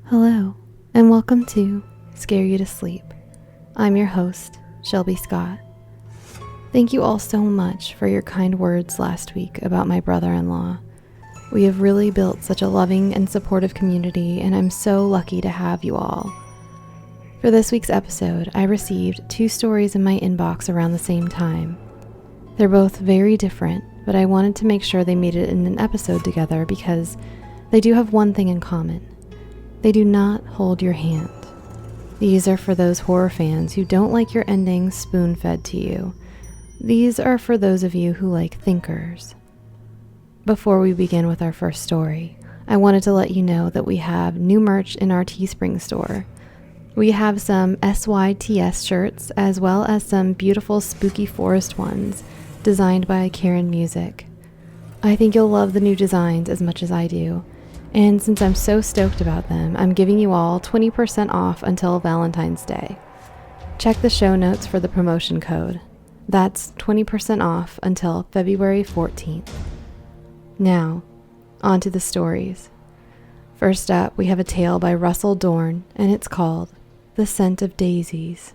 Hello, and welcome to Scare You to Sleep. I'm your host, Shelby Scott. Thank you all so much for your kind words last week about my brother-in-law. We have really built such a loving and supportive community, and I'm so lucky to have you all. For this week's episode, I received 2 stories in my inbox around the same time. They're both very different, but I wanted to make sure they made it in an episode together because they do have one thing in common. They do not hold your hand. These are for those horror fans who don't like your endings spoon-fed to you. These are for those of you who like thinkers. Before we begin with our first story, I wanted to let you know that we have new merch in our Teespring store. We have some SYTS shirts as well as some beautiful spooky forest ones designed by Karen Music. I think you'll love the new designs as much as I do. And since I'm so stoked about them, I'm giving you all 20% off until Valentine's Day. Check the show notes for the promotion code. That's 20% off until February 14th. Now, on to the stories. First up, we have a tale by Russel Dorn, and it's called The Scent of Daisies.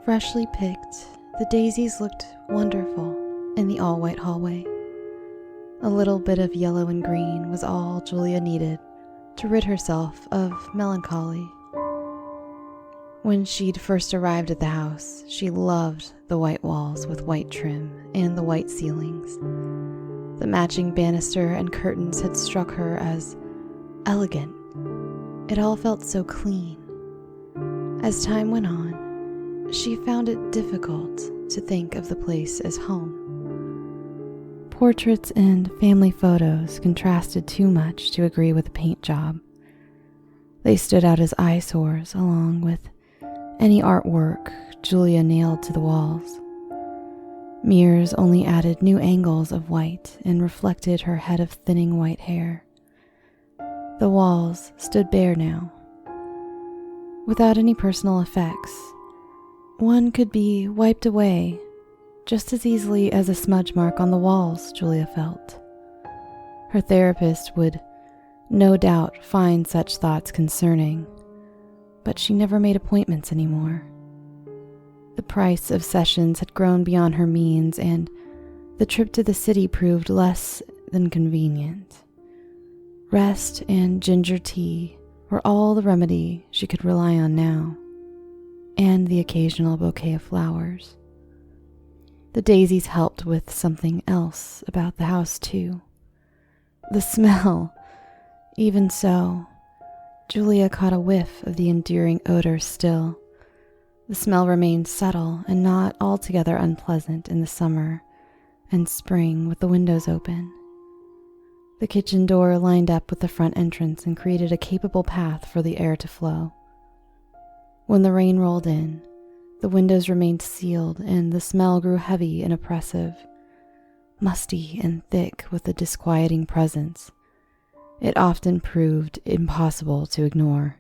Freshly picked, the daisies looked wonderful in the all-white hallway. A little bit of yellow and green was all Julia needed to rid herself of melancholy. When she'd first arrived at the house, she loved the white walls with white trim and the white ceilings. The matching banister and curtains had struck her as elegant. It all felt so clean. As time went on, she found it difficult to think of the place as home. Portraits and family photos contrasted too much to agree with the paint job. They stood out as eyesores along with any artwork Julia nailed to the walls. Mirrors only added new angles of white and reflected her head of thinning white hair. The walls stood bare now. Without any personal effects, one could be wiped away just as easily as a smudge mark on the walls, Julia felt. Her therapist would no doubt find such thoughts concerning, but she never made appointments anymore. The price of sessions had grown beyond her means, and the trip to the city proved less than convenient. Rest and ginger tea were all the remedy she could rely on now, and the occasional bouquet of flowers. The daisies helped with something else about the house, too. The smell. Even so, Julia caught a whiff of the endearing odor still. The smell remained subtle and not altogether unpleasant in the summer and spring with the windows open. The kitchen door lined up with the front entrance and created a capable path for the air to flow. When the rain rolled in, the windows remained sealed and the smell grew heavy and oppressive, musty and thick with a disquieting presence. It often proved impossible to ignore.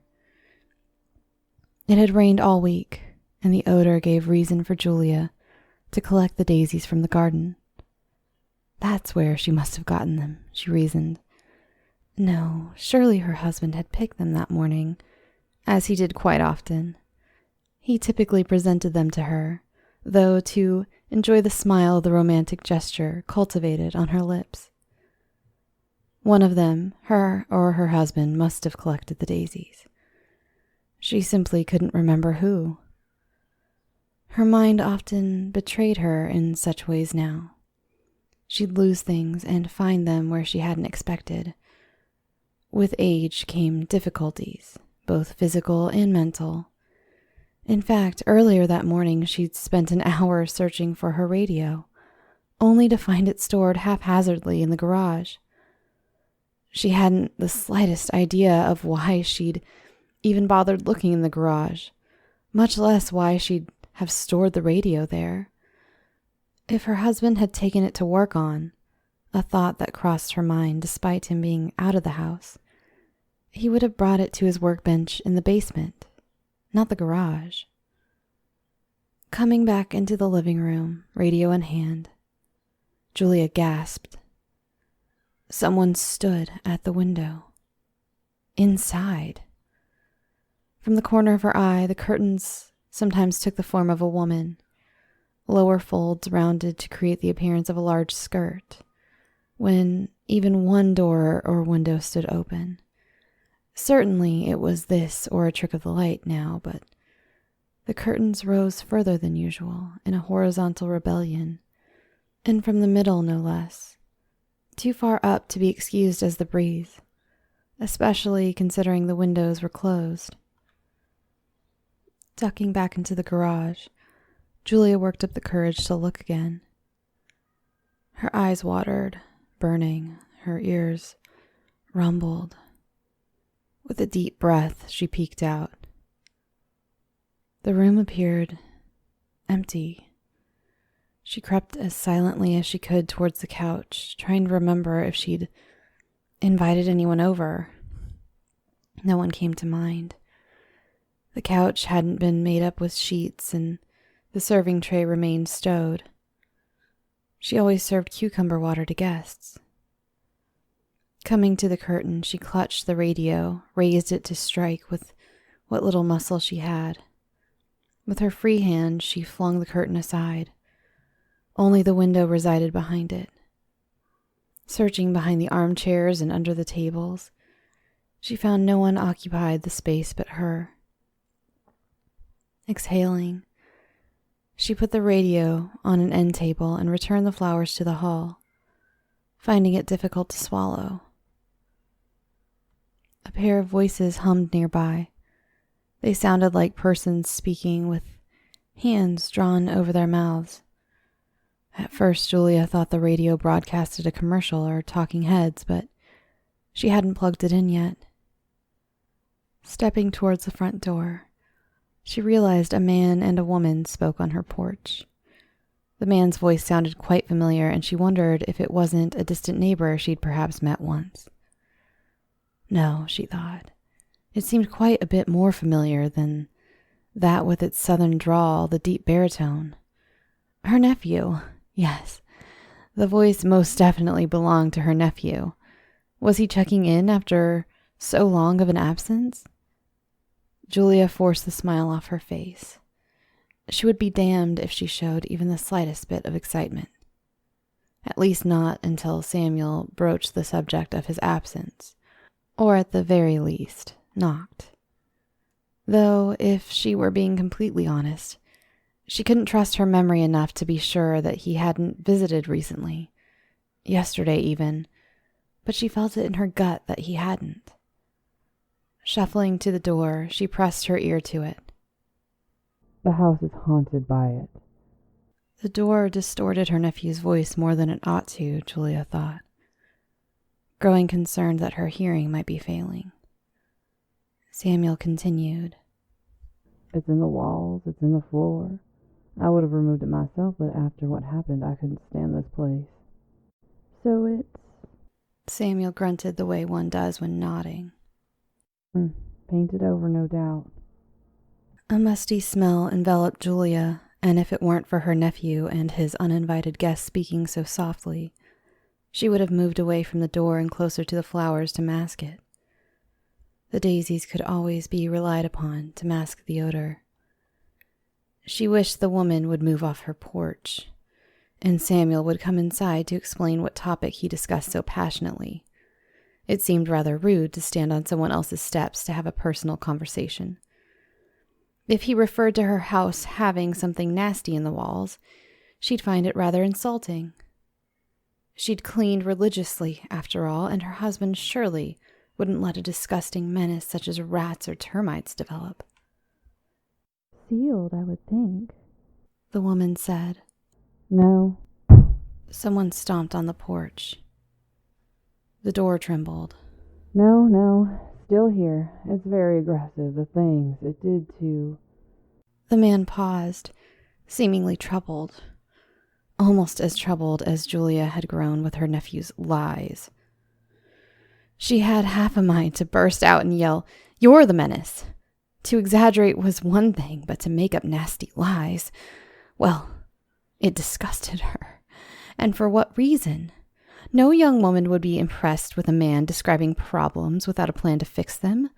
It had rained all week, and the odor gave reason for Julia to collect the daisies from the garden. That's where she must have gotten them, she reasoned. No, surely her husband had picked them that morning, as he did quite often. He typically presented them to her, though to enjoy the smile the romantic gesture cultivated on her lips. One of them, her or her husband, must have collected the daisies. She simply couldn't remember who. Her mind often betrayed her in such ways now. She'd lose things and find them where she hadn't expected. With age came difficulties, both physical and mental. In fact, earlier that morning she'd spent an hour searching for her radio, only to find it stored haphazardly in the garage. She hadn't the slightest idea of why she'd even bothered looking in the garage, much less why she'd have stored the radio there. If her husband had taken it to work on, a thought that crossed her mind despite him being out of the house. He would have brought it to his workbench in the basement, not the garage. Coming back into the living room, radio in hand, Julia gasped. Someone stood at the window. Inside. From the corner of her eye, the curtains sometimes took the form of a woman, lower folds rounded to create the appearance of a large skirt, when even one door or window stood open. Certainly it was this or a trick of the light now, but the curtains rose further than usual in a horizontal rebellion, and from the middle no less, too far up to be excused as the breeze, especially considering the windows were closed. Ducking back into the garage, Julia worked up the courage to look again. Her eyes watered, burning, her ears rumbled. With a deep breath, she peeked out. The room appeared empty. She crept as silently as she could towards the couch, trying to remember if she'd invited anyone over. No one came to mind. The couch hadn't been made up with sheets, and the serving tray remained stowed. She always served cucumber water to guests. Coming to the curtain, she clutched the radio, raised it to strike with what little muscle she had. With her free hand, she flung the curtain aside. Only the window resided behind it. Searching behind the armchairs and under the tables, she found no one occupied the space but her. Exhaling, she put the radio on an end table and returned the flowers to the hall, finding it difficult to swallow. A pair of voices hummed nearby. They sounded like persons speaking with hands drawn over their mouths. At first, Julia thought the radio broadcasted a commercial or talking heads, but she hadn't plugged it in yet. Stepping towards the front door, she realized a man and a woman spoke on her porch. The man's voice sounded quite familiar, and she wondered if it wasn't a distant neighbor she'd perhaps met once. No, she thought. It seemed quite a bit more familiar than that with its southern drawl, the deep baritone. Her nephew. Yes, the voice most definitely belonged to her nephew. Was he checking in after so long of an absence? Julia forced the smile off her face. She would be damned if she showed even the slightest bit of excitement. At least not until Samuel broached the subject of his absence, or at the very least, knocked. Though, if she were being completely honest, she couldn't trust her memory enough to be sure that he hadn't visited recently, yesterday even, but she felt it in her gut that he hadn't. Shuffling to the door, she pressed her ear to it. The house is haunted by it. The door distorted her nephew's voice more than it ought to, Julia thought, growing concerned that her hearing might be failing. Samuel continued. It's in the walls, it's in the floor. I would have removed it myself, but after what happened, I couldn't stand this place. So it's... Samuel grunted the way one does when nodding. Painted over, no doubt. A musty smell enveloped Julia, and if it weren't for her nephew and his uninvited guest speaking so softly, she would have moved away from the door and closer to the flowers to mask it. The daisies could always be relied upon to mask the odor. She wished the woman would move off her porch, and Samuel would come inside to explain what topic he discussed so passionately. It seemed rather rude to stand on someone else's steps to have a personal conversation. If he referred to her house having something nasty in the walls, she'd find it rather insulting. She'd cleaned religiously, after all, and her husband surely wouldn't let a disgusting menace such as rats or termites develop. Sealed, I would think, the woman said. No. Someone stomped on the porch. The door trembled. No, still here. It's very aggressive, the things it did to... The man paused, seemingly troubled. almost as troubled as Julia had grown with her nephew's lies. She had half a mind to burst out and yell, "You're the menace!" To exaggerate was one thing, but to make up nasty lies, well, it disgusted her. And for what reason? No young woman would be impressed with a man describing problems without a plan to fix them,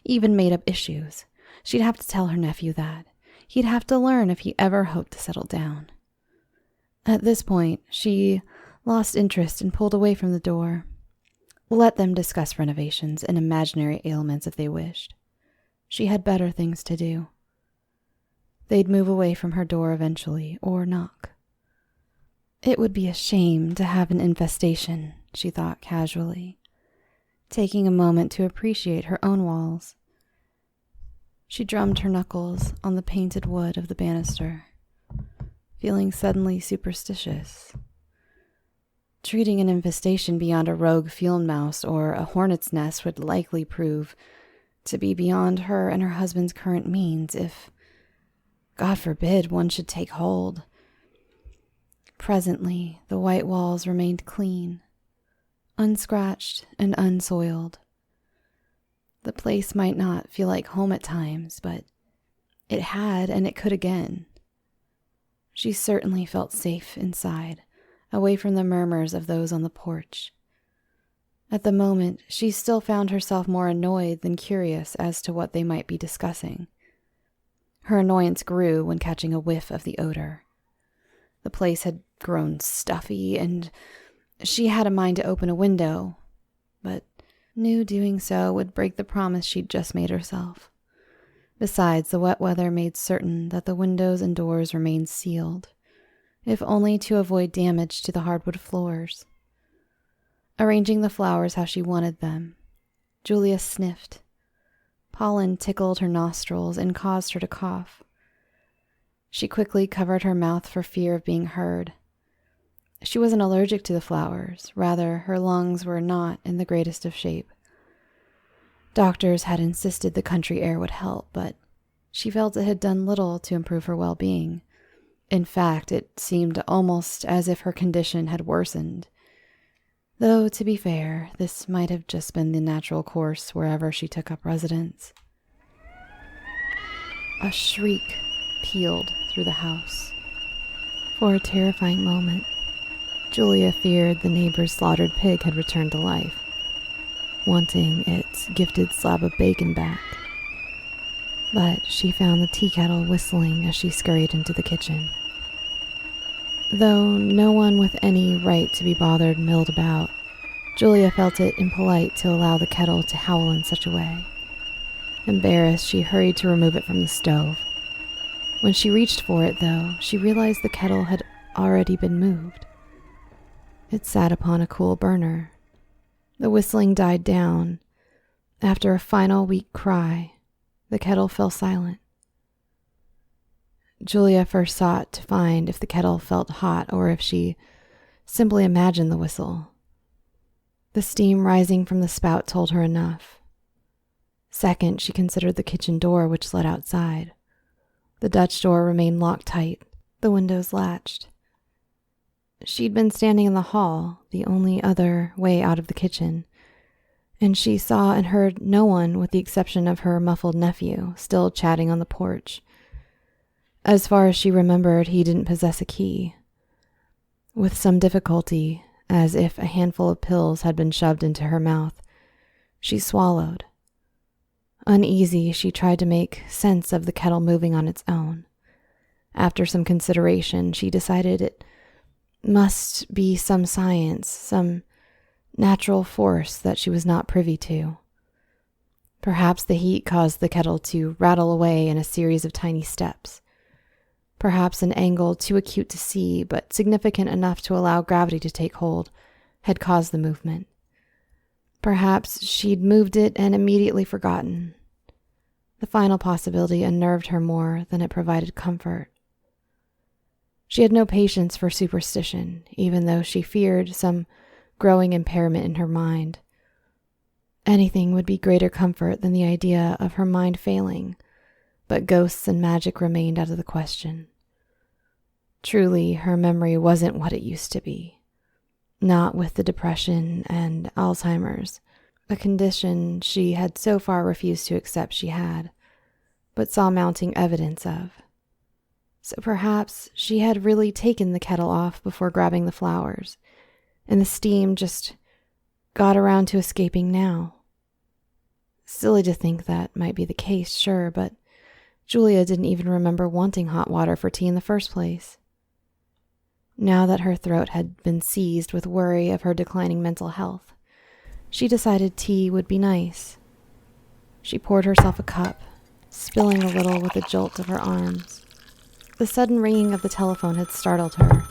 even made-up issues. She'd have to tell her nephew that. He'd have to learn if he ever hoped to settle down. At this point, she lost interest and pulled away from the door. Let them discuss renovations and imaginary ailments if they wished. She had better things to do. They'd move away from her door eventually, or knock. It would be a shame to have an infestation, she thought casually, taking a moment to appreciate her own walls. She drummed her knuckles on the painted wood of the banister, feeling suddenly superstitious. Treating an infestation beyond a rogue field mouse or a hornet's nest would likely prove to be beyond her and her husband's current means if, God forbid, one should take hold. Presently, the white walls remained clean, unscratched and unsoiled. The place might not feel like home at times, but it had and it could again. She certainly felt safe inside, away from the murmurs of those on the porch. At the moment, she still found herself more annoyed than curious as to what they might be discussing. Her annoyance grew when catching a whiff of the odor. The place had grown stuffy, and she had a mind to open a window, but knew doing so would break the promise she'd just made herself. Besides, the wet weather made certain that the windows and doors remained sealed, if only to avoid damage to the hardwood floors. Arranging the flowers how she wanted them, Julia sniffed. Pollen tickled her nostrils and caused her to cough. She quickly covered her mouth for fear of being heard. She wasn't allergic to the flowers. Rather, her lungs were not in the greatest of shape. Doctors had insisted the country air would help, but she felt it had done little to improve her well-being. In fact, it seemed almost as if her condition had worsened. Though, to be fair, this might have just been the natural course wherever she took up residence. A shriek pealed through the house. For a terrifying moment, Julia feared the neighbor's slaughtered pig had returned to life, wanting its gifted slab of bacon back. But she found the tea kettle whistling as she scurried into the kitchen. Though no one with any right to be bothered milled about, Julia felt it impolite to allow the kettle to howl in such a way. Embarrassed, she hurried to remove it from the stove. When she reached for it, though, she realized the kettle had already been moved. It sat upon a cool burner. The whistling died down. After a final weak cry, the kettle fell silent. Julia first sought to find if the kettle felt hot or if she simply imagined the whistle. The steam rising from the spout told her enough. Second, she considered the kitchen door which led outside. The Dutch door remained locked tight, the windows latched. She'd been standing in the hall, the only other way out of the kitchen, and she saw and heard no one with the exception of her muffled nephew, still chatting on the porch. As far as she remembered, he didn't possess a key. With some difficulty, as if a handful of pills had been shoved into her mouth, she swallowed. Uneasy, she tried to make sense of the kettle moving on its own. After some consideration, she decided it must be some science, some natural force that she was not privy to. Perhaps the heat caused the kettle to rattle away in a series of tiny steps. Perhaps an angle too acute to see, but significant enough to allow gravity to take hold, had caused the movement. Perhaps she'd moved it and immediately forgotten. The final possibility unnerved her more than it provided comfort. She had no patience for superstition, even though she feared some growing impairment in her mind. Anything would be greater comfort than the idea of her mind failing, but ghosts and magic remained out of the question. Truly, her memory wasn't what it used to be. Not with the depression and Alzheimer's, a condition she had so far refused to accept she had, but saw mounting evidence of. So perhaps she had really taken the kettle off before grabbing the flowers, and the steam just got around to escaping now. Silly to think that might be the case, sure, but Julia didn't even remember wanting hot water for tea in the first place. Now that her throat had been seized with worry of her declining mental health, she decided tea would be nice. She poured herself a cup, spilling a little with a jolt of her arms. The sudden ringing of the telephone had startled her.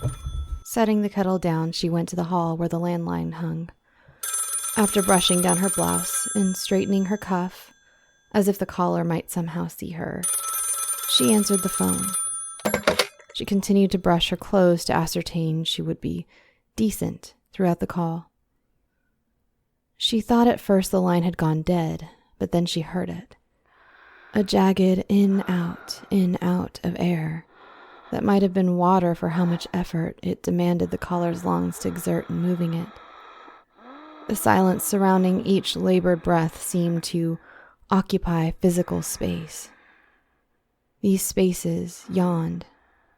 Setting the kettle down, she went to the hall where the landline hung. After brushing down her blouse and straightening her cuff, as if the caller might somehow see her, she answered the phone. She continued to brush her clothes to ascertain she would be decent throughout the call. She thought at first the line had gone dead, but then she heard it. A jagged in-out of air that might have been water for how much effort it demanded the caller's lungs to exert in moving it. The silence surrounding each labored breath seemed to occupy physical space. These spaces yawned,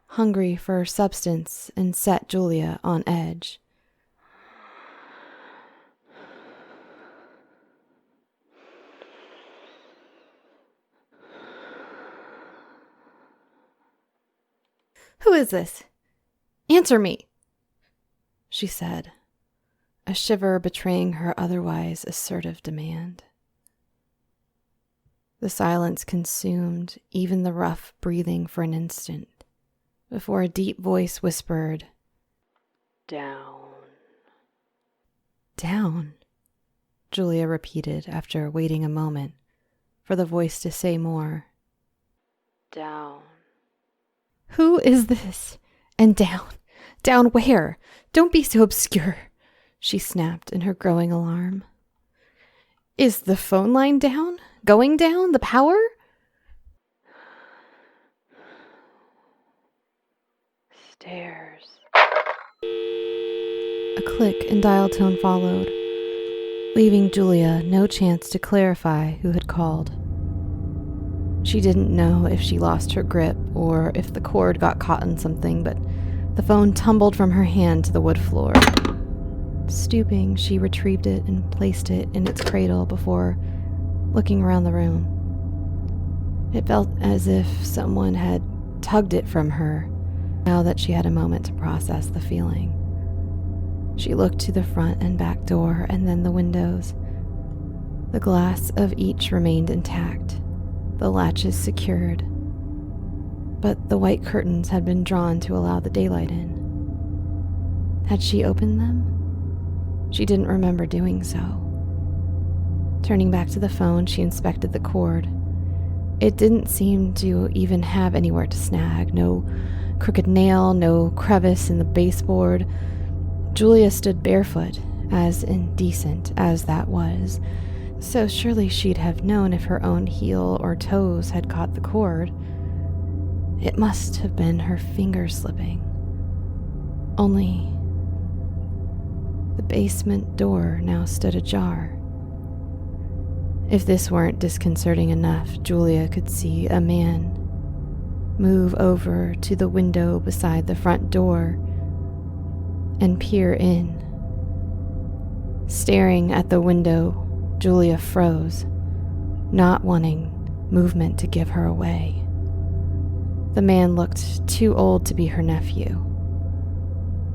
hungry for substance, and set Julia on edge. "Who is this? Answer me," she said, a shiver betraying her otherwise assertive demand. The silence consumed even the rough breathing for an instant, before a deep voice whispered, "Down." "Down," Julia repeated after waiting a moment for the voice to say more. "Down." "Who is this? And down? Down where? Don't be so obscure," she snapped in her growing alarm. "Is the phone line down? Going down? The power?" "Stairs." A click and dial tone followed, leaving Julia no chance to clarify who had called. She didn't know if she lost her grip or if the cord got caught in something, but the phone tumbled from her hand to the wood floor. Stooping, she retrieved it and placed it in its cradle before looking around the room. It felt as if someone had tugged it from her, now that she had a moment to process the feeling. She looked to the front and back door and then the windows. The glass of each remained intact, the latches secured, but the white curtains had been drawn to allow the daylight in. Had she opened them? She didn't remember doing so. Turning back to the phone, she inspected the cord. It didn't seem to even have anywhere to snag. No crooked nail, no crevice in the baseboard. Julia stood barefoot, as indecent as that was, so surely she'd have known if her own heel or toes had caught the cord. It must have been her fingers slipping. Only the basement door now stood ajar. If this weren't disconcerting enough, Julia could see a man move over to the window beside the front door and peer in. Staring at the window, Julia froze, not wanting movement to give her away. The man looked too old to be her nephew.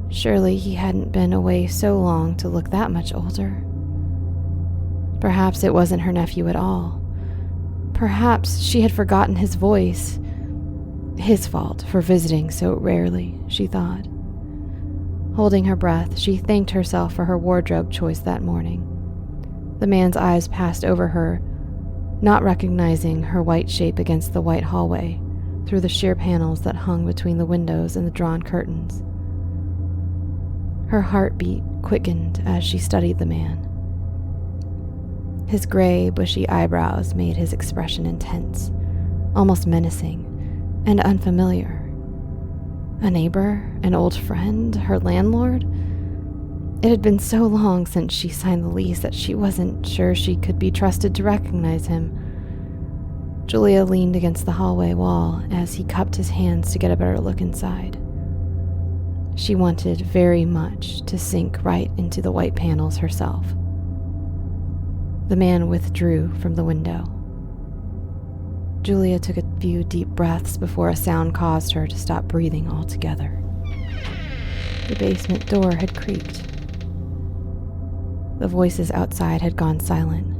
Surely he hadn't been away so long to look that much older. Perhaps it wasn't her nephew at all. Perhaps she had forgotten his voice. His fault for visiting so rarely, she thought. Holding her breath, she thanked herself for her wardrobe choice that morning. The man's eyes passed over her, not recognizing her white shape against the white hallway through the sheer panels that hung between the windows and the drawn curtains. Her heartbeat quickened as she studied the man. His gray, bushy eyebrows made his expression intense, almost menacing, and unfamiliar. A neighbor? An old friend? Her landlord? It had been so long since she signed the lease that she wasn't sure she could be trusted to recognize him. Julia leaned against the hallway wall as he cupped his hands to get a better look inside. She wanted very much to sink right into the white panels herself. The man withdrew from the window. Julia took a few deep breaths before a sound caused her to stop breathing altogether. The basement door had creaked. The voices outside had gone silent.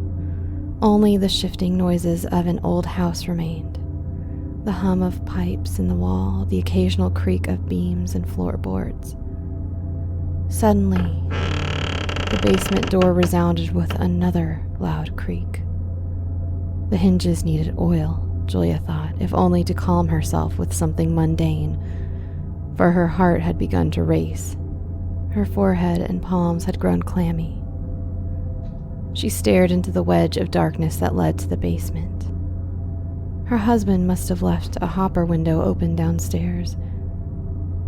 Only the shifting noises of an old house remained. The hum of pipes in the wall, the occasional creak of beams and floorboards. Suddenly, the basement door resounded with another loud creak. The hinges needed oil, Julia thought, if only to calm herself with something mundane, for her heart had begun to race. Her forehead and palms had grown clammy. She stared into the wedge of darkness that led to the basement. Her husband must have left a hopper window open downstairs.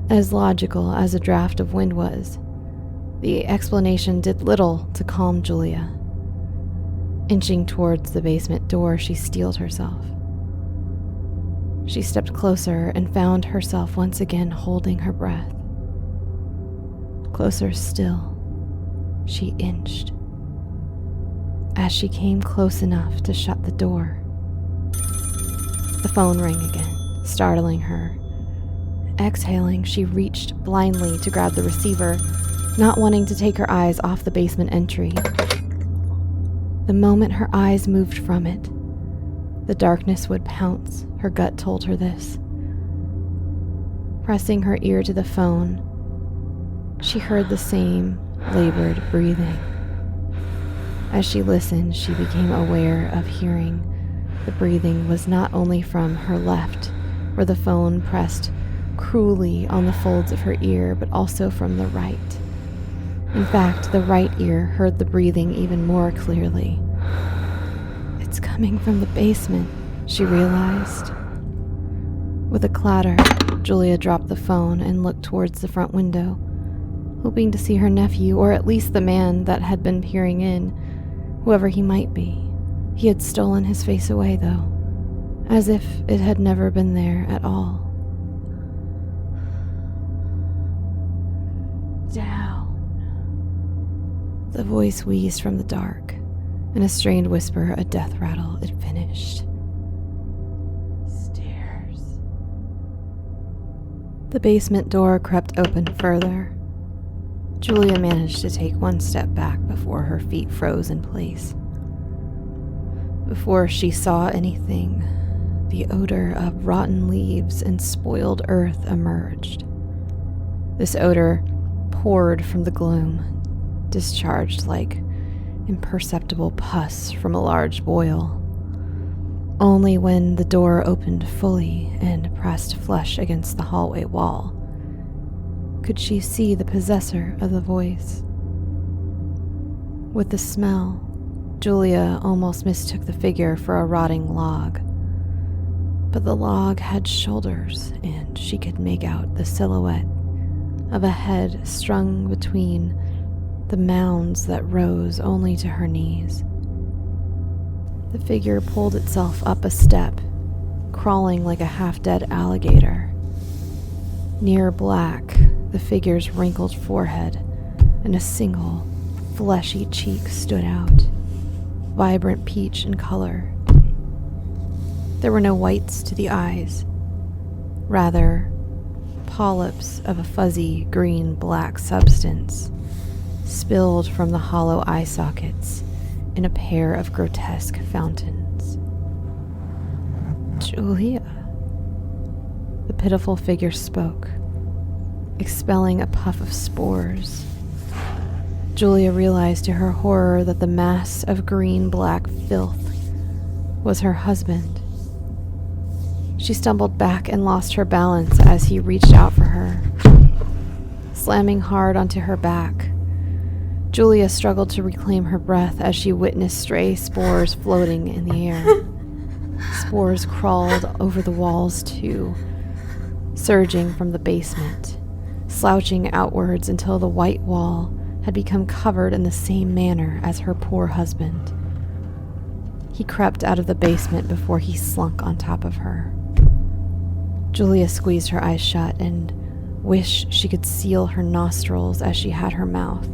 As logical as a draft of wind was, the explanation did little to calm Julia. Inching towards the basement door, she steeled herself. She stepped closer and found herself once again holding her breath. Closer still, she inched. As she came close enough to shut the door, the phone rang again, startling her. Exhaling, she reached blindly to grab the receiver, not wanting to take her eyes off the basement entry. The moment her eyes moved from it, the darkness would pounce. Her gut told her this. Pressing her ear to the phone, she heard the same labored breathing. As she listened, she became aware of hearing the breathing was not only from her left, where the phone pressed cruelly on the folds of her ear, but also from the right. In fact, the right ear heard the breathing even more clearly. It's coming from the basement, she realized. With a clatter, Julia dropped the phone and looked towards the front window, hoping to see her nephew, or at least the man that had been peering in, whoever he might be. He had stolen his face away, though, as if it had never been there at all. Down. The voice wheezed from the dark. In a strained whisper, a death rattle, it finished. Stairs. The basement door crept open further. Julia managed to take one step back before her feet froze in place. Before she saw anything, the odor of rotten leaves and spoiled earth emerged. This odor poured from the gloom, discharged like imperceptible pus from a large boil. Only when the door opened fully and pressed flush against the hallway wall could she see the possessor of the voice. With the smell, Julia almost mistook the figure for a rotting log. But the log had shoulders, and she could make out the silhouette of a head strung between the mounds that rose only to her knees. The figure pulled itself up a step, crawling like a half-dead alligator. Near black, the figure's wrinkled forehead and a single, fleshy cheek stood out, vibrant peach in color. There were no whites to the eyes, rather polyps of a fuzzy green-black substance spilled from the hollow eye sockets in a pair of grotesque fountains. Julia. The pitiful figure spoke, expelling a puff of spores. Julia realized to her horror that the mass of green-black filth was her husband. She stumbled back and lost her balance as he reached out for her, slamming hard onto her back. Julia struggled to reclaim her breath as she witnessed stray spores floating in the air. Spores crawled over the walls too, surging from the basement, slouching outwards until the white wall had become covered in the same manner as her poor husband. He crept out of the basement before he slunk on top of her. Julia squeezed her eyes shut and wished she could seal her nostrils as she had her mouth,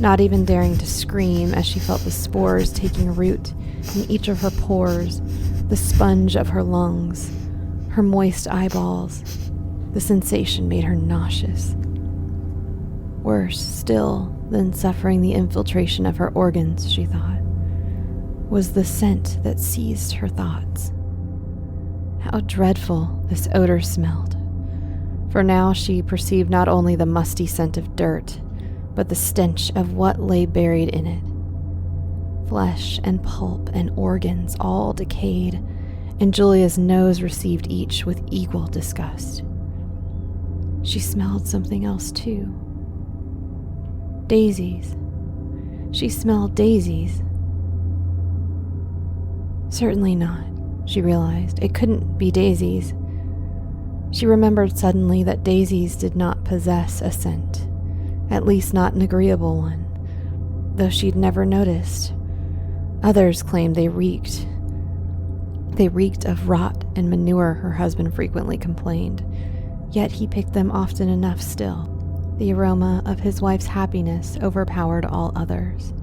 not even daring to scream as she felt the spores taking root in each of her pores, the sponge of her lungs, her moist eyeballs. The sensation made her nauseous. Worse still than suffering the infiltration of her organs, she thought, was the scent that seized her thoughts. How dreadful this odor smelled, for now she perceived not only the musty scent of dirt, but the stench of what lay buried in it. Flesh and pulp and organs all decayed, and Julia's nose received each with equal disgust. She smelled something else too. Daisies. She smelled daisies. Certainly not, she realized. It couldn't be daisies. She remembered suddenly that daisies did not possess a scent, at least not an agreeable one, though she'd never noticed. Others claimed they reeked. They reeked of rot and manure, her husband frequently complained, yet he picked them often enough still. The aroma of his wife's happiness overpowered all others.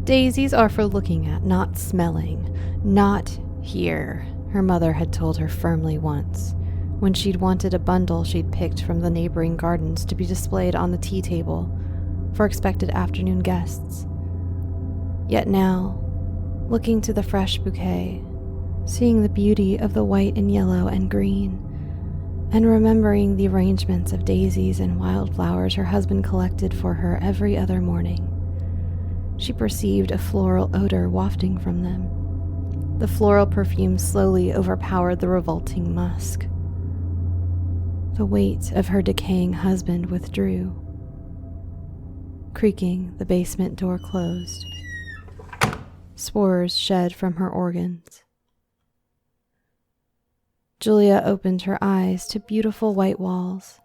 Daisies are for looking at, not smelling. Not here, her mother had told her firmly once, when she'd wanted a bundle she'd picked from the neighboring gardens to be displayed on the tea table for expected afternoon guests. Yet now, looking to the fresh bouquet, seeing the beauty of the white and yellow and green, and remembering the arrangements of daisies and wildflowers her husband collected for her every other morning, she perceived a floral odor wafting from them. The floral perfume slowly overpowered the revolting musk. The weight of her decaying husband withdrew. Creaking, the basement door closed. Spores shed from her organs. Julia opened her eyes to beautiful white walls,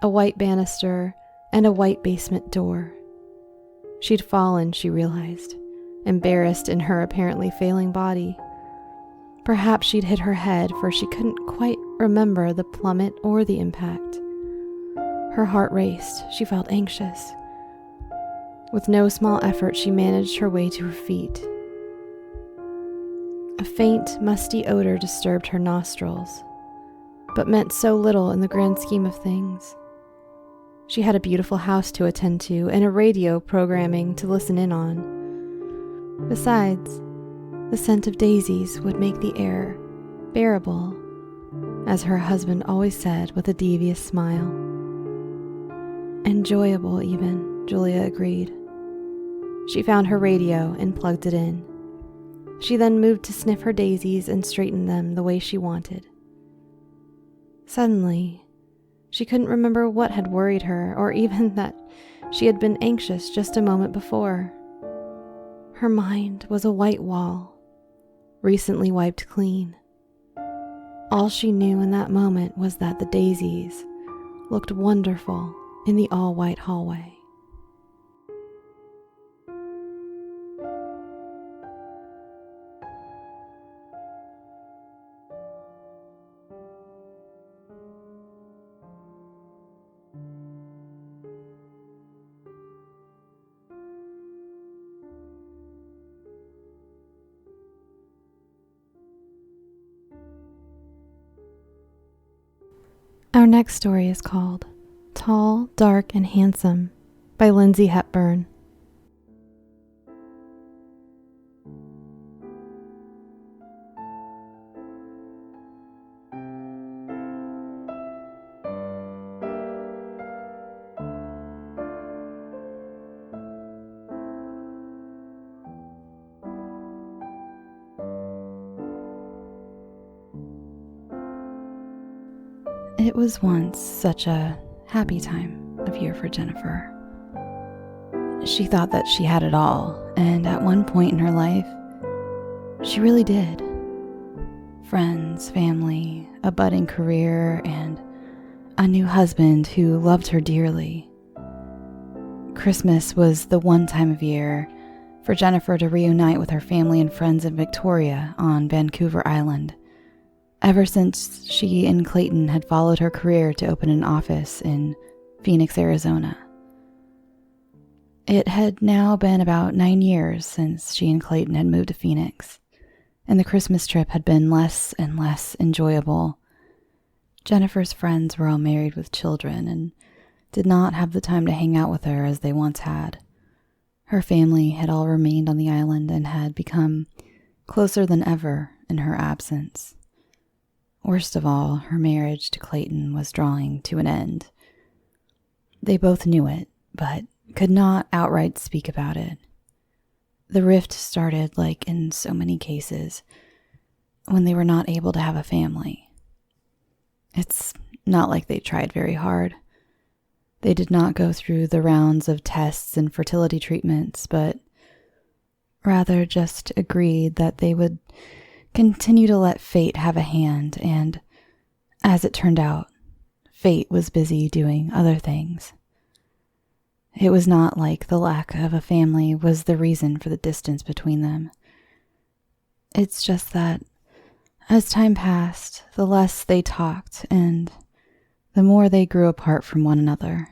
a white banister, and a white basement door. She'd fallen, she realized, embarrassed in her apparently failing body. Perhaps she'd hit her head, for she couldn't quite remember the plummet or the impact. Her heart raced. She felt anxious. With no small effort, she managed her way to her feet. A faint, musty odor disturbed her nostrils, but meant so little in the grand scheme of things. She had a beautiful house to attend to and a radio programming to listen in on. Besides, the scent of daisies would make the air bearable, as her husband always said with a devious smile. Enjoyable, even, Julia agreed. She found her radio and plugged it in. She then moved to sniff her daisies and straighten them the way she wanted. Suddenly, she couldn't remember what had worried her, or even that she had been anxious just a moment before. Her mind was a white wall, recently wiped clean. All she knew in that moment was that the daisies looked wonderful in the all-white hallway. Our next story is called Tall, Dark, and Handsome by Lindsay Hepburn. It was once such a happy time of year for Jennifer. She thought that she had it all, and at one point in her life, she really did. Friends, family, a budding career, and a new husband who loved her dearly. Christmas was the one time of year for Jennifer to reunite with her family and friends in Victoria on Vancouver Island, ever since she and Clayton had followed her career to open an office in Phoenix, Arizona. It had now been about 9 years since she and Clayton had moved to Phoenix, and the Christmas trip had been less and less enjoyable. Jennifer's friends were all married with children and did not have the time to hang out with her as they once had. Her family had all remained on the island and had become closer than ever in her absence. Worst of all, her marriage to Clayton was drawing to an end. They both knew it, but could not outright speak about it. The rift started, like in so many cases, when they were not able to have a family. It's not like they tried very hard. They did not go through the rounds of tests and fertility treatments, but rather just agreed that they would continue to let fate have a hand, and as it turned out, fate was busy doing other things. It was not like the lack of a family was the reason for the distance between them. It's just that as time passed, the less they talked and the more they grew apart from one another.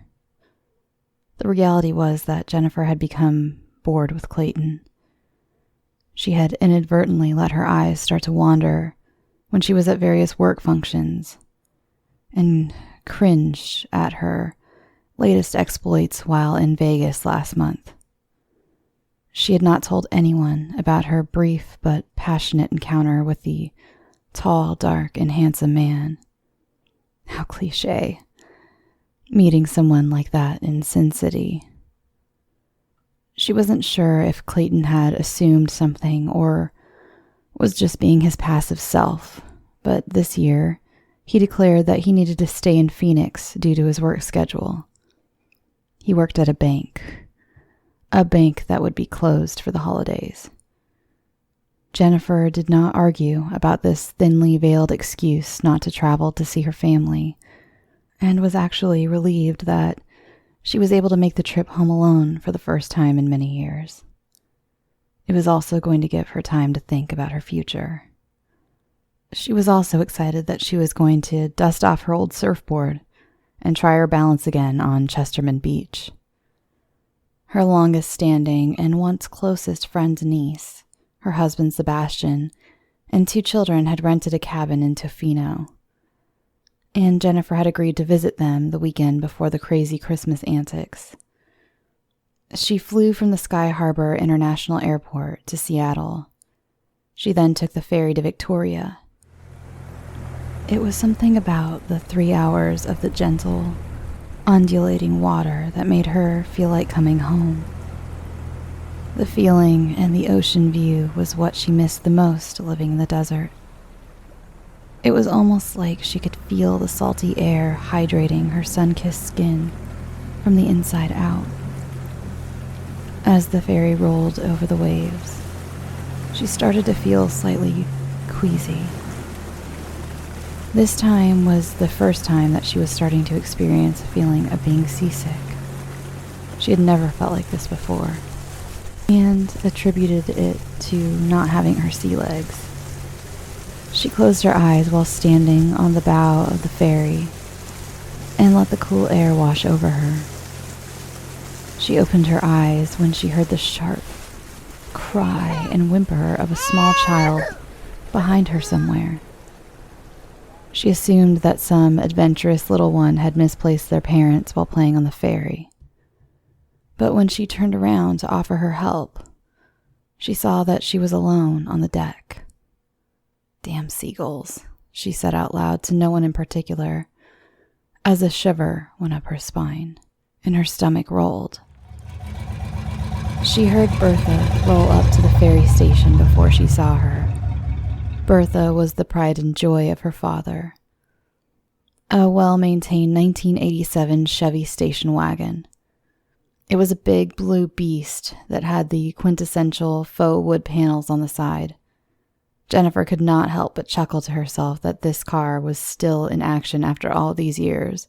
The reality was that Jennifer had become bored with Clayton. She had inadvertently let her eyes start to wander when she was at various work functions and cringed at her latest exploits while in Vegas last month. She had not told anyone about her brief but passionate encounter with the tall, dark, and handsome man. How cliché. Meeting someone like that in Sin City. She wasn't sure if Clayton had assumed something or was just being his passive self, but this year he declared that he needed to stay in Phoenix due to his work schedule. He worked at a bank that would be closed for the holidays. Jennifer did not argue about this thinly veiled excuse not to travel to see her family, and was actually relieved that she was able to make the trip home alone for the first time in many years. It was also going to give her time to think about her future. She was also excited that she was going to dust off her old surfboard and try her balance again on Chesterman Beach. Her longest standing and once closest friend Denise, her husband Sebastian, and 2 children had rented a cabin in Tofino, and Jennifer had agreed to visit them the weekend before the crazy Christmas antics. She flew from the Sky Harbor International Airport to Seattle. She then took the ferry to Victoria. It was something about the 3 hours of the gentle, undulating water that made her feel like coming home. The feeling and the ocean view was what she missed the most living in the desert. It was almost like she could feel the salty air hydrating her sun-kissed skin from the inside out. As the ferry rolled over the waves, she started to feel slightly queasy. This time was the first time that she was starting to experience a feeling of being seasick. She had never felt like this before, and attributed it to not having her sea legs. She closed her eyes while standing on the bow of the ferry and let the cool air wash over her. She opened her eyes when she heard the sharp cry and whimper of a small child behind her somewhere. She assumed that some adventurous little one had misplaced their parents while playing on the ferry. But when she turned around to offer her help, she saw that she was alone on the deck. "Damn seagulls," she said out loud to no one in particular, as a shiver went up her spine and her stomach rolled. She heard Bertha roll up to the ferry station before she saw her. Bertha was the pride and joy of her father. A well-maintained 1987 Chevy station wagon. It was a big blue beast that had the quintessential faux wood panels on the side. Jennifer could not help but chuckle to herself that this car was still in action after all these years.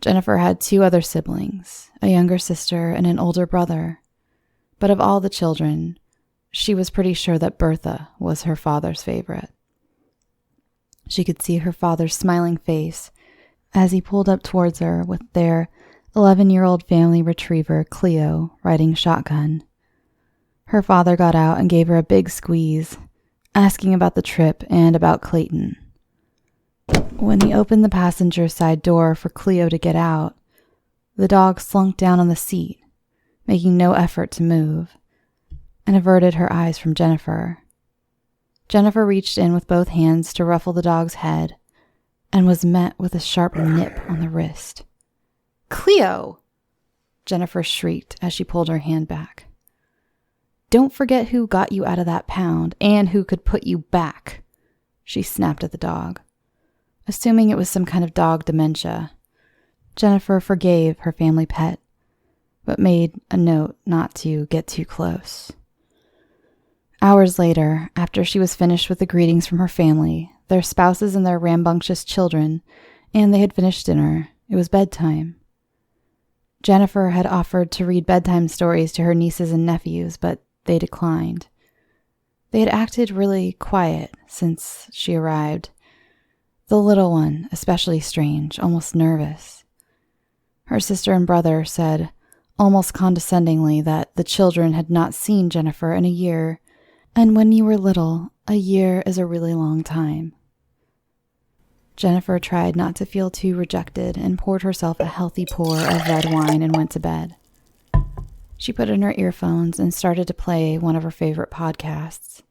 Jennifer had 2 other siblings, a younger sister and an older brother. But of all the children, she was pretty sure that Bertha was her father's favorite. She could see her father's smiling face as he pulled up towards her with their 11-year-old family retriever, Cleo, riding shotgun. Her father got out and gave her a big squeeze, asking about the trip and about Clayton. When he opened the passenger side door for Cleo to get out, the dog slunk down on the seat, making no effort to move, and averted her eyes from Jennifer. Jennifer reached in with both hands to ruffle the dog's head and was met with a sharp nip on the wrist. "Cleo!" Jennifer shrieked as she pulled her hand back. "Don't forget who got you out of that pound and who could put you back," she snapped at the dog. Assuming it was some kind of dog dementia, Jennifer forgave her family pet, but made a note not to get too close. Hours later, after she was finished with the greetings from her family, their spouses and their rambunctious children, and they had finished dinner, it was bedtime. Jennifer had offered to read bedtime stories to her nieces and nephews, but they declined. They had acted really quiet since she arrived. The little one, especially strange, almost nervous. Her sister and brother said, almost condescendingly, that the children had not seen Jennifer in a year, and when you were little, a year is a really long time. Jennifer tried not to feel too rejected and poured herself a healthy pour of red wine and went to bed. She put in her earphones and started to play one of her favorite podcasts.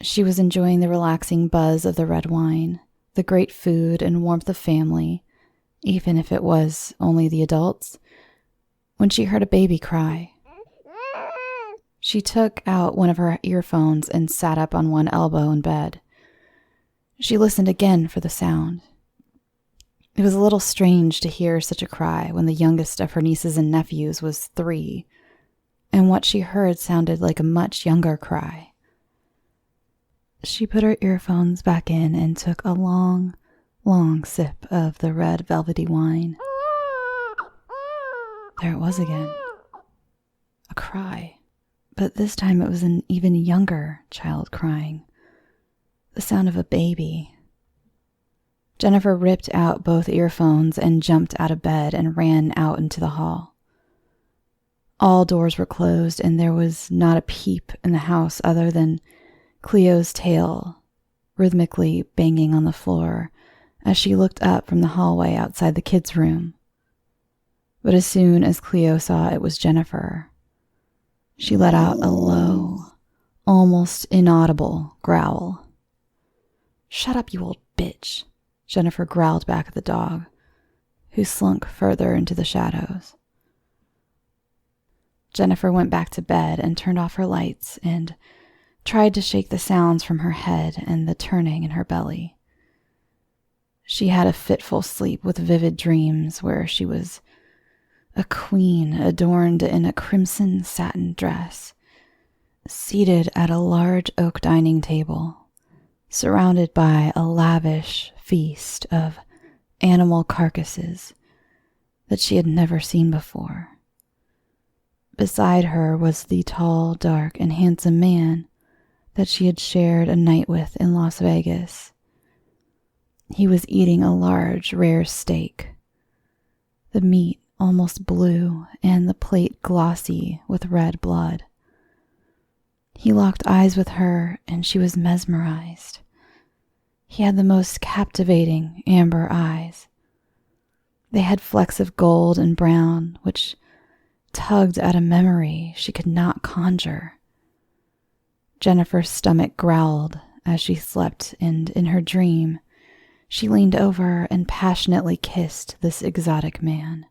She was enjoying the relaxing buzz of the red wine, the great food and warmth of family, even if it was only the adults, when she heard a baby cry. She took out one of her earphones and sat up on one elbow in bed. She listened again for the sound. It was a little strange to hear such a cry when the youngest of her nieces and nephews was 3, and what she heard sounded like a much younger cry. She put her earphones back in and took a long, long sip of the red velvety wine. There it was again. A cry. But this time it was an even younger child crying. The sound of a baby. Jennifer ripped out both earphones and jumped out of bed and ran out into the hall. All doors were closed and there was not a peep in the house other than Cleo's tail rhythmically banging on the floor as she looked up from the hallway outside the kids' room. But as soon as Cleo saw it was Jennifer, she let out a low, almost inaudible growl. "Shut up, you old bitch," Jennifer growled back at the dog, who slunk further into the shadows. Jennifer went back to bed and turned off her lights and tried to shake the sounds from her head and the turning in her belly. She had a fitful sleep with vivid dreams where she was a queen adorned in a crimson satin dress, seated at a large oak dining table, surrounded by a lavish feast of animal carcasses that she had never seen before. Beside her was the tall, dark, and handsome man that she had shared a night with in Las Vegas. He was eating a large, rare steak, the meat almost blue and the plate glossy with red blood. He locked eyes with her and she was mesmerized. He had the most captivating amber eyes. They had flecks of gold and brown, which tugged at a memory she could not conjure. Jennifer's stomach growled as she slept, and in her dream, she leaned over and passionately kissed this exotic man,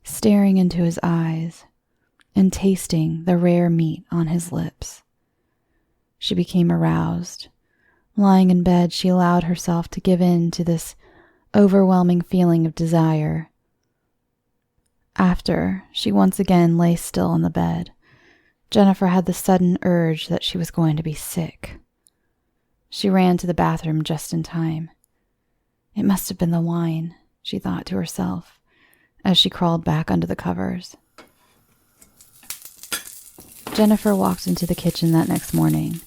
staring into his eyes and tasting the rare meat on his lips. She became aroused. Lying in bed, she allowed herself to give in to this overwhelming feeling of desire. After, she once again lay still on the bed, Jennifer had the sudden urge that she was going to be sick. She ran to the bathroom just in time. It must have been the wine, she thought to herself, as she crawled back under the covers. Jennifer walked into the kitchen that next morning,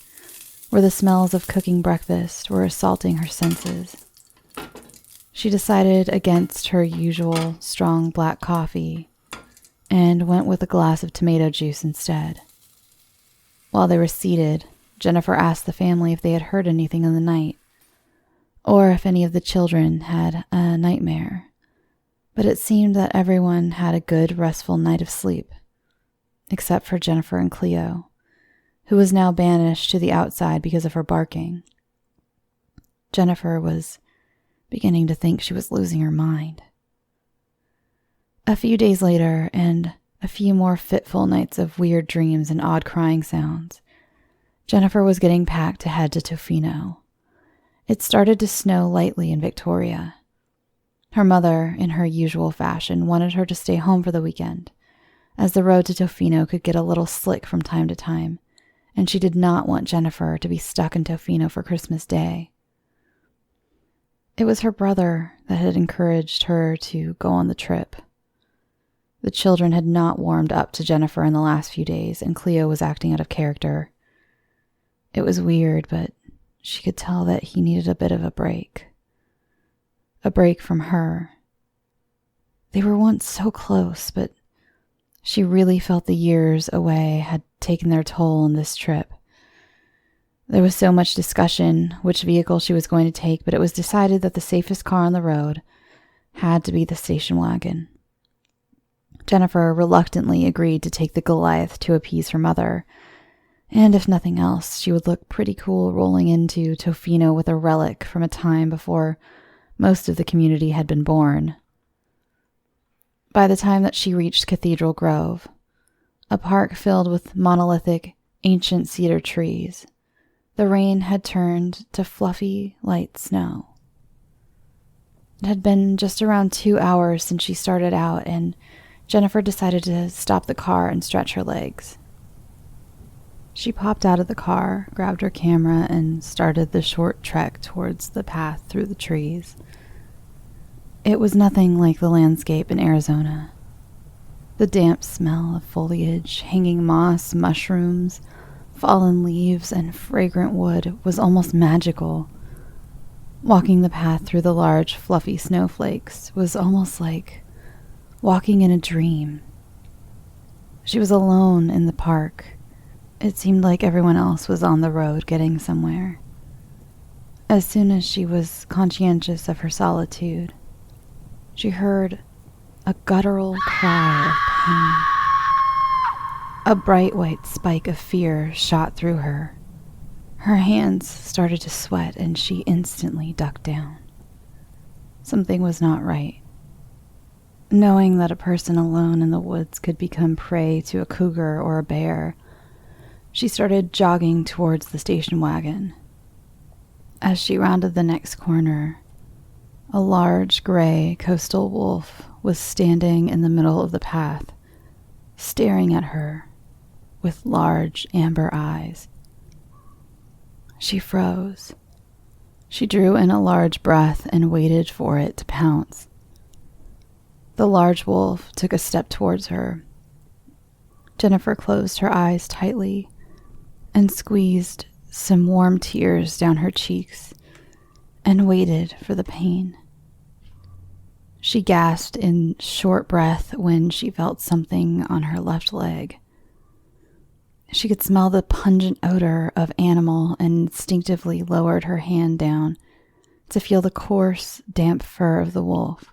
where the smells of cooking breakfast were assaulting her senses. She decided against her usual strong black coffee and went with a glass of tomato juice instead. While they were seated, Jennifer asked the family if they had heard anything in the night, or if any of the children had a nightmare, but it seemed that everyone had a good, restful night of sleep, except for Jennifer and Cleo, who was now banished to the outside because of her barking. Jennifer was beginning to think she was losing her mind. A few days later, and a few more fitful nights of weird dreams and odd crying sounds, Jennifer was getting packed to head to Tofino. It started to snow lightly in Victoria. Her mother, in her usual fashion, wanted her to stay home for the weekend, as the road to Tofino could get a little slick from time to time, and she did not want Jennifer to be stuck in Tofino for Christmas Day. It was her brother that had encouraged her to go on the trip. The children had not warmed up to Jennifer in the last few days, and Cleo was acting out of character. It was weird, but she could tell that he needed a bit of a break. A break from her. They were once so close, but she really felt the years away had taken their toll on this trip. There was so much discussion which vehicle she was going to take, but it was decided that the safest car on the road had to be the station wagon. Jennifer reluctantly agreed to take the Goliath to appease her mother, and if nothing else, she would look pretty cool rolling into Tofino with a relic from a time before most of the community had been born. By the time that she reached Cathedral Grove, a park filled with monolithic, ancient cedar trees, the rain had turned to fluffy, light snow. It had been just around 2 hours since she started out, and Jennifer decided to stop the car and stretch her legs. She popped out of the car, grabbed her camera, and started the short trek towards the path through the trees. It was nothing like the landscape in Arizona. The damp smell of foliage, hanging moss, mushrooms, fallen leaves, and fragrant wood was almost magical. Walking the path through the large, fluffy snowflakes was almost like walking in a dream. She was alone in the park. It seemed like everyone else was on the road getting somewhere. As soon as she was conscientious of her solitude, she heard a guttural cry of pain. A bright white spike of fear shot through her. Her hands started to sweat, and she instantly ducked down. Something was not right. Knowing that a person alone in the woods could become prey to a cougar or a bear, she started jogging towards the station wagon. As she rounded the next corner, a large gray coastal wolf was standing in the middle of the path, staring at her with large amber eyes. She froze. She drew in a large breath and waited for it to pounce. The large wolf took a step towards her. Jennifer closed her eyes tightly and squeezed some warm tears down her cheeks and waited for the pain. She gasped in short breath when she felt something on her left leg. She could smell the pungent odor of animal and instinctively lowered her hand down to feel the coarse, damp fur of the wolf.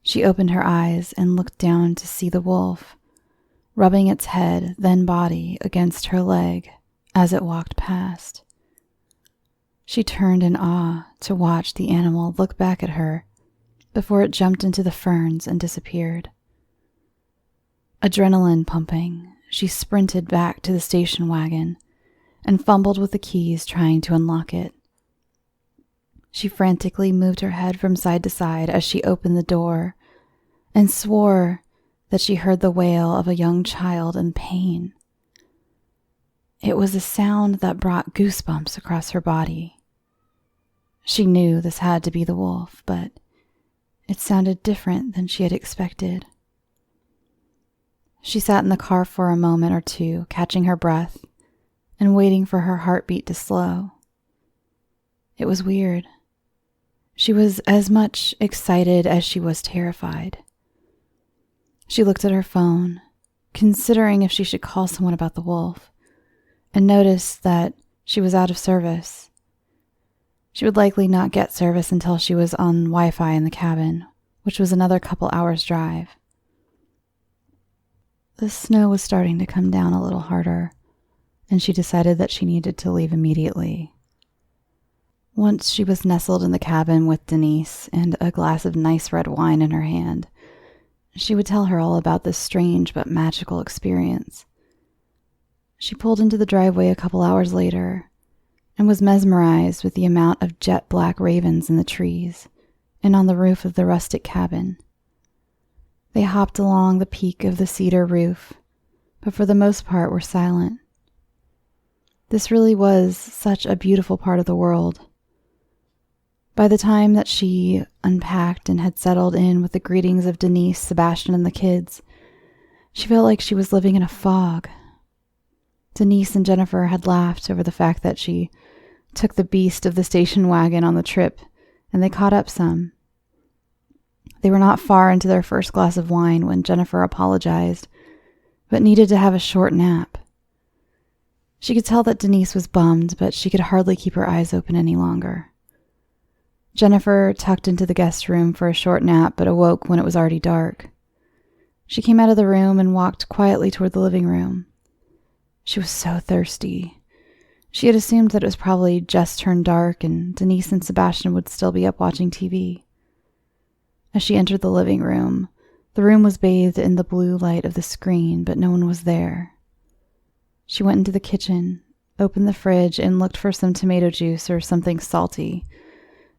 She opened her eyes and looked down to see the wolf, rubbing its head, then body, against her leg as it walked past. She turned in awe to watch the animal look back at her before it jumped into the ferns and disappeared. Adrenaline pumping, she sprinted back to the station wagon and fumbled with the keys trying to unlock it. She frantically moved her head from side to side as she opened the door and swore that she heard the wail of a young child in pain. It was a sound that brought goosebumps across her body. She knew this had to be the wolf, but it sounded different than she had expected. She sat in the car for a moment or two, catching her breath and waiting for her heartbeat to slow. It was weird. She was as much excited as she was terrified. She looked at her phone, considering if she should call someone about the wolf, and noticed that she was out of service. She would likely not get service until she was on Wi-Fi in the cabin, which was another couple hours' drive. The snow was starting to come down a little harder, and she decided that she needed to leave immediately. Once she was nestled in the cabin with Denise and a glass of nice red wine in her hand, she would tell her all about this strange but magical experience. She pulled into the driveway a couple hours later and was mesmerized with the amount of jet black ravens in the trees and on the roof of the rustic cabin. They hopped along the peak of the cedar roof, but for the most part were silent. This really was such a beautiful part of the world. By the time that she unpacked and had settled in with the greetings of Denise, Sebastian, and the kids, she felt like she was living in a fog. Denise and Jennifer had laughed over the fact that she took the beast of the station wagon on the trip, and they caught up some. They were not far into their first glass of wine when Jennifer apologized, but needed to have a short nap. She could tell that Denise was bummed, but she could hardly keep her eyes open any longer. Jennifer tucked into the guest room for a short nap, but awoke when it was already dark. She came out of the room and walked quietly toward the living room. She was so thirsty. She had assumed that it was probably just turned dark and Denise and Sebastian would still be up watching TV. As she entered the living room, the room was bathed in the blue light of the screen, but no one was there. She went into the kitchen, opened the fridge, and looked for some tomato juice or something salty.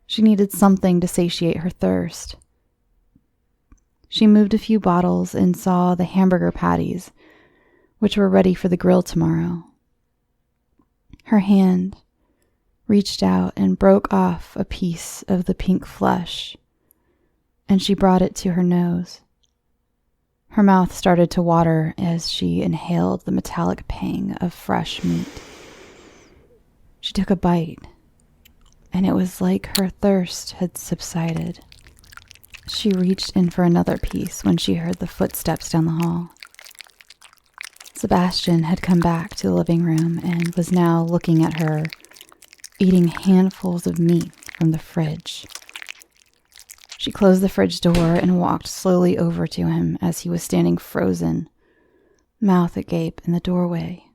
She needed something to satiate her thirst. She moved a few bottles and saw the hamburger patties, which were ready for the grill tomorrow. Her hand reached out and broke off a piece of the pink flesh, and she brought it to her nose. Her mouth started to water as she inhaled the metallic pang of fresh meat. She took a bite, and it was like her thirst had subsided. She reached in for another piece when she heard the footsteps down the hall. Sebastian had come back to the living room and was now looking at her, eating handfuls of meat from the fridge. She closed the fridge door and walked slowly over to him as he was standing frozen, mouth agape in the doorway.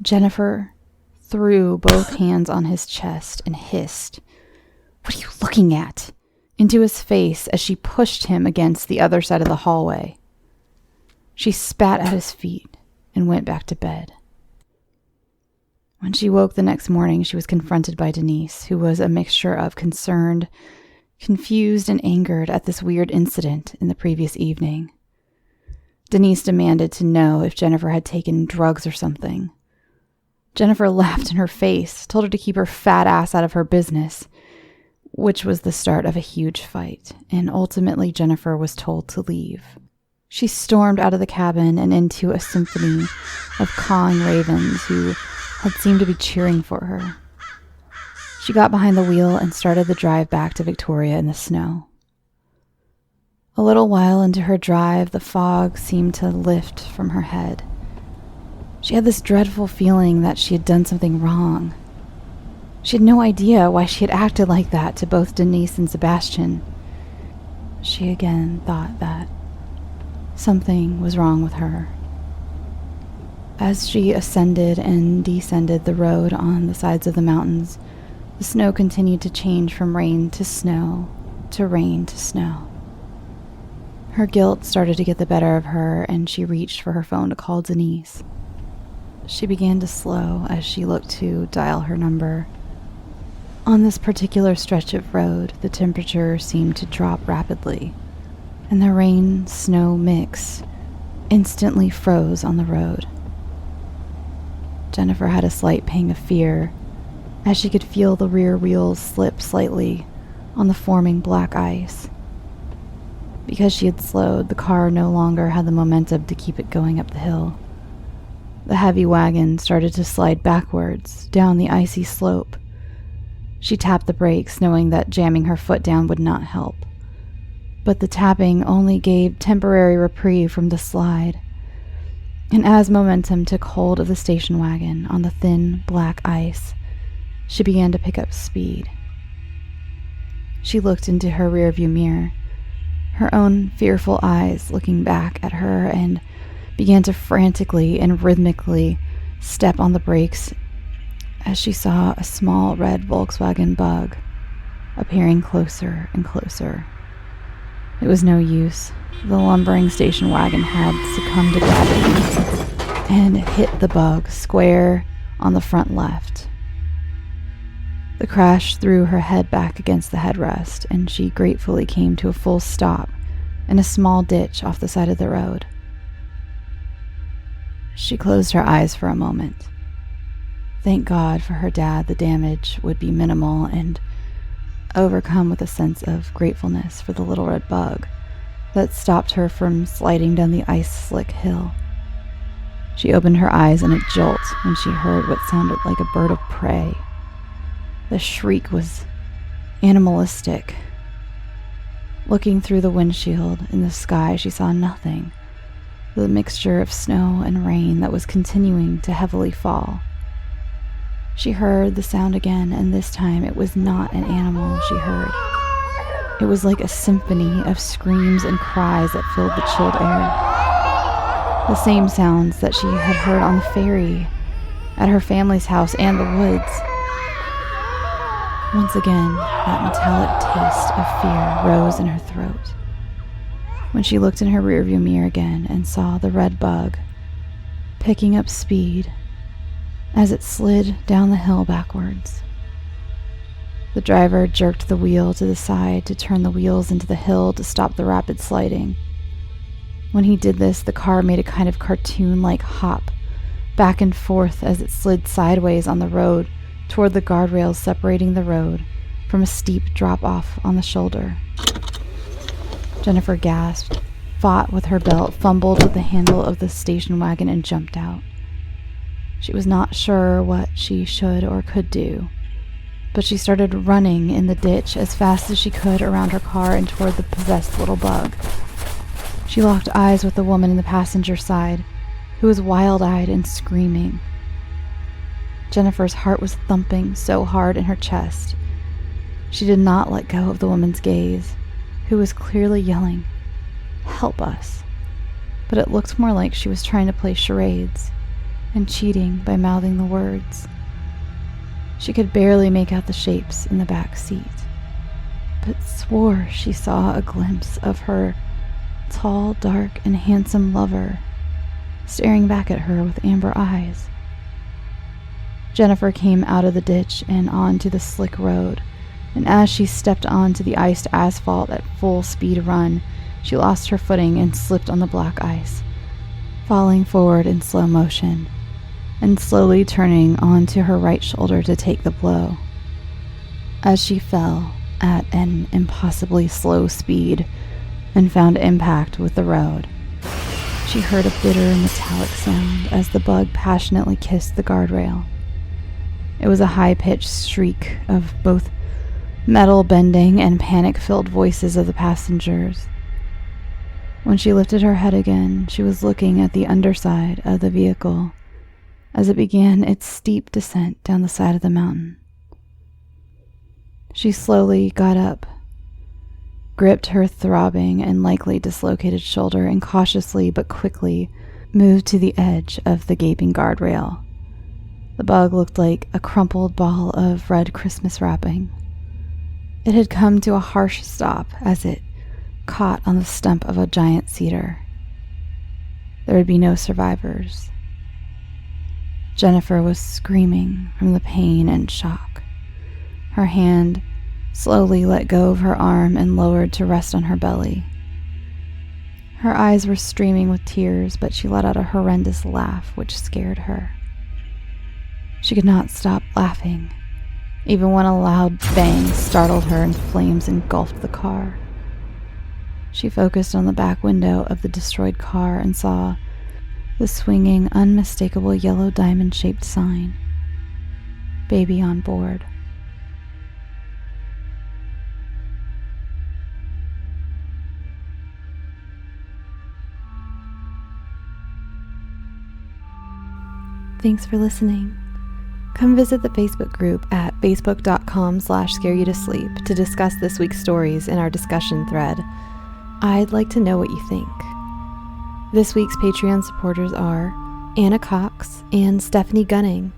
Jennifer threw both hands on his chest and hissed, "What are you looking at?" into his face as she pushed him against the other side of the hallway. She spat at his feet and went back to bed. When she woke the next morning, she was confronted by Denise, who was a mixture of concerned, confused, and angered at this weird incident in the previous evening. Denise demanded to know if Jennifer had taken drugs or something. Jennifer laughed in her face, told her to keep her fat ass out of her business, which was the start of a huge fight, and ultimately Jennifer was told to leave. She stormed out of the cabin and into a symphony of cawing ravens who had seemed to be cheering for her. She got behind the wheel and started the drive back to Victoria in the snow. A little while into her drive, the fog seemed to lift from her head. She had this dreadful feeling that she had done something wrong. She had no idea why she had acted like that to both Denise and Sebastian. She again thought that something was wrong with her. As she ascended and descended the road on the sides of the mountains, the snow continued to change from rain to snow to rain to snow. Her guilt started to get the better of her, and she reached for her phone to call Denise. She began to slow as she looked to dial her number. On this particular stretch of road, the temperature seemed to drop rapidly, and the rain-snow mix instantly froze on the road. Jennifer had a slight pang of fear as she could feel the rear wheels slip slightly on the forming black ice. Because she had slowed, the car no longer had the momentum to keep it going up the hill. The heavy wagon started to slide backwards down the icy slope. She tapped the brakes, knowing that jamming her foot down would not help. But the tapping only gave temporary reprieve from the slide. And as momentum took hold of the station wagon on the thin, black ice, she began to pick up speed. She looked into her rearview mirror, her own fearful eyes looking back at her, and began to frantically and rhythmically step on the brakes as she saw a small red Volkswagen Bug appearing closer and closer. It was no use. The lumbering station wagon had succumbed to gravity and hit the Bug square on the front left. The crash threw her head back against the headrest, and she gratefully came to a full stop in a small ditch off the side of the road. She closed her eyes for a moment. Thank God for her dad, the damage would be minimal, and overcome with a sense of gratefulness for the little red bug that stopped her from sliding down the ice-slick hill. She opened her eyes in a jolt when she heard what sounded like a bird of prey. The shriek was animalistic. Looking through the windshield in the sky, she saw nothing. The mixture of snow and rain that was continuing to heavily fall. She heard the sound again, and this time it was not an animal she heard. It was like a symphony of screams and cries that filled the chilled air. The same sounds that she had heard on the ferry, at her family's house, and the woods. Once again, that metallic taste of fear rose in her throat. When she looked in her rearview mirror again and saw the red bug picking up speed as it slid down the hill backwards. The driver jerked the wheel to the side to turn the wheels into the hill to stop the rapid sliding. When he did this, the car made a kind of cartoon-like hop back and forth as it slid sideways on the road toward the guardrails separating the road from a steep drop-off on the shoulder. Jennifer gasped, fought with her belt, fumbled with the handle of the station wagon, and jumped out. She was not sure what she should or could do, but she started running in the ditch as fast as she could around her car and toward the possessed little bug. She locked eyes with the woman in the passenger side, who was wild-eyed and screaming. Jennifer's heart was thumping so hard in her chest. She did not let go of the woman's gaze, who was clearly yelling, "Help us!" But it looked more like she was trying to play charades and cheating by mouthing the words. She could barely make out the shapes in the back seat, but swore she saw a glimpse of her tall, dark, and handsome lover staring back at her with amber eyes. Jennifer came out of the ditch and onto the slick road, and as she stepped onto the iced asphalt at full speed run, she lost her footing and slipped on the black ice, falling forward in slow motion, and slowly turning onto her right shoulder to take the blow. As she fell at an impossibly slow speed and found impact with the road, she heard a bitter metallic sound as the bug passionately kissed the guardrail. It was a high-pitched shriek of both metal bending and panic-filled voices of the passengers. When she lifted her head again, she was looking at the underside of the vehicle as it began its steep descent down the side of the mountain. She slowly got up, gripped her throbbing and likely dislocated shoulder, and cautiously but quickly moved to the edge of the gaping guardrail. The bug looked like a crumpled ball of red Christmas wrapping. It had come to a harsh stop as it caught on the stump of a giant cedar. There would be no survivors. Jennifer was screaming from the pain and shock. Her hand slowly let go of her arm and lowered to rest on her belly. Her eyes were streaming with tears, but she let out a horrendous laugh which scared her. She could not stop laughing, even when a loud bang startled her and flames engulfed the car. She focused on the back window of the destroyed car and saw the swinging, unmistakable yellow diamond-shaped sign, "Baby on board." Thanks for listening. Come visit the Facebook group at facebook.com/scareyoutosleep to discuss this week's stories in our discussion thread. I'd like to know what you think. This week's Patreon supporters are Anna Cox and Stephanie Gunning.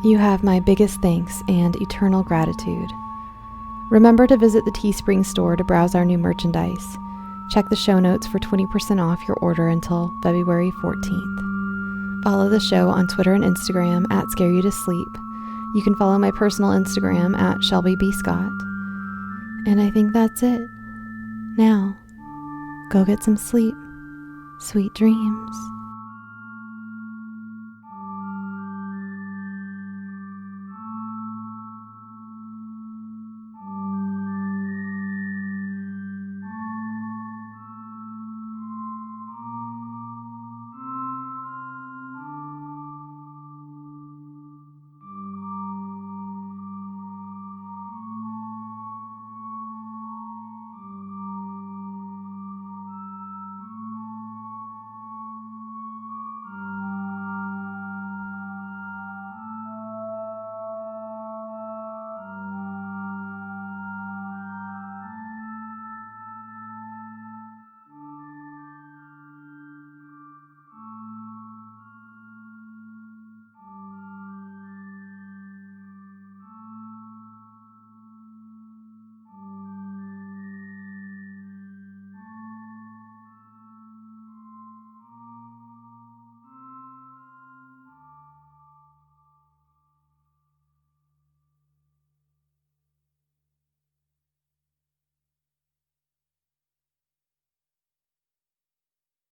You have my biggest thanks and eternal gratitude. Remember to visit the Teespring store to browse our new merchandise. Check the show notes for 20% off your order until February 14th. Follow the show on Twitter and Instagram at Scare You to Sleep. You can follow my personal Instagram at Shelby B. Scott. And I think that's it. Now, go get some sleep. Sweet dreams.